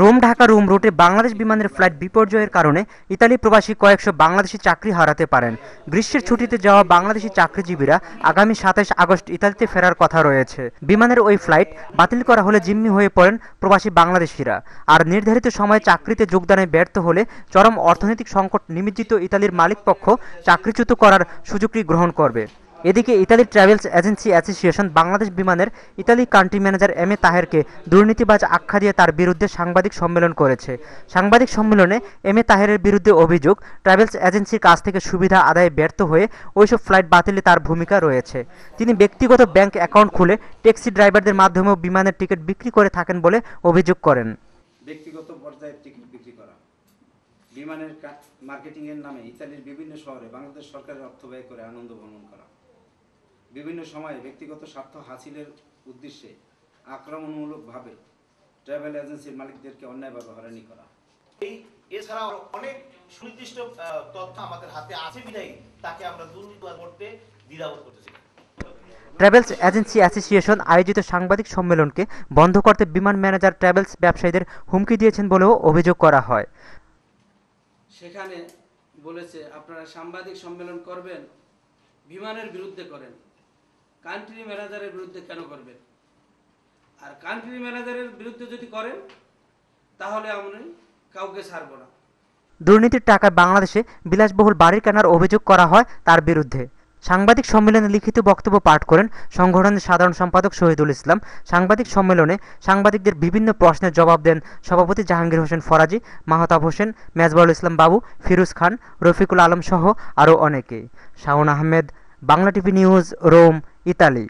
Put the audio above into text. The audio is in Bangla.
রোম ঢাকা রোম রুটে বাংলাদেশ বিমানের ফ্লাইট বিপর্যয়ের কারণে ইতালি প্রবাসী কয়েকশো বাংলাদেশি চাকরি হারাতে পারেন। গ্রীষ্মের ছুটিতে যাওয়া বাংলাদেশি চাকরিজীবীরা আগামী ২৭ আগস্ট ইতালিতে ফেরার কথা রয়েছে। বিমানের ওই ফ্লাইট বাতিল করা হলে জিম্মি হয়ে পড়েন প্রবাসী বাংলাদেশিরা। আর নির্ধারিত সময়ে চাকরিতে যোগদানে ব্যর্থ হলে চরম অর্থনৈতিক সংকট নিমজ্জিত ইতালির মালিকপক্ষ চাকরিচ্যুত করার সুযোগটি গ্রহণ করবে। এদিকে Italy travels agency association Bangladesh বিমানের Italy country manager M A তাহেরকে দুর্নীতিবাজ আখ্যা দিয়ে তার বিরুদ্ধে সাংবাদিক সম্মেলন করেছে। সাংবাদিক সম্মেলনে এম এ তাহেরের বিরুদ্ধে অভিযোগ, ট্রাভেলস এজেন্সির কাছ থেকে সুবিধা আদায়ে ব্যর্থ হয়ে ওইসব ফ্লাইট বাতিলে তার ভূমিকা রয়েছে। তিনি ব্যক্তিগত ব্যাংক অ্যাকাউন্ট খুলে ট্যাক্সি ড্রাইভারদের মাধ্যমেও বিমানের টিকিট বিক্রি করে থাকেন বলে অভিযোগ করেন। ব্যক্তিগত পর্যায়ে টিকিট বিক্রি করা, বিমানের মার্কেটিংয়ের নামে ইতালির বিভিন্ন শহরে বাংলাদেশ সরকারের অর্থ ব্যয় করে আনন্দ ভ্রমণ করা, বিভিন্ন সময়ে ব্যক্তিগত স্বার্থ হাসিলের উদ্দেশ্যে আক্রমণমূলকভাবে ট্রাভেল এজেন্সির মালিকদেরকে অন্যায়ভাবে হয়রানি করা। এছাড়াও অনেক সুনির্দিষ্ট তথ্য আমাদের হাতে আছে বিধায়ী তাকে আমরা দুর্নীতি করতে দ্বিধাবোধ করতেছি। ট্রাভেলস এজেন্সি অ্যাসোসিয়েশন আয়োজিত সাংবাদিক সম্মেলনকে বন্ধ করতে বিমান ম্যানেজার ট্রাভেলস ব্যবসায়ীদের হুমকি দিয়েছেন বলেও অভিযোগ করা হয়। সেখানে বলেছে, আপনারা সাংবাদিক সম্মেলন করবেন, বিমানের বিরুদ্ধে করেন, কান্ট্রি ম্যানেজারের বিরুদ্ধে কেন করবেন? আর কান্ট্রি ম্যানেজারের বিরুদ্ধে যদি করেন তাহলে আমরা কাউকে ছাড়ব না। দুর্নীতির টাকায় বাংলাদেশে বিলাসবহুল বাড়ি কেনার অভিযোগ করা হয় তার বিরুদ্ধে। সাংবাদিক সম্মেলনে লিখিত বক্তব্য পাঠ করেন সংগঠনের সাধারণ সম্পাদক শহীদুল ইসলাম। সাংবাদিক সম্মেলনে সাংবাদিকদের বিভিন্ন প্রশ্নের জবাব দেন সভাপতি জাহাঙ্গীর হোসেন ফরাজি, মাহতাব হোসেন, মেজবাউল ইসলাম বাবু, ফিরোজ খান, রফিকুল আলম সহ আরও অনেকে। Shaon Ahmed, Bangla TV news, Rome, Italy.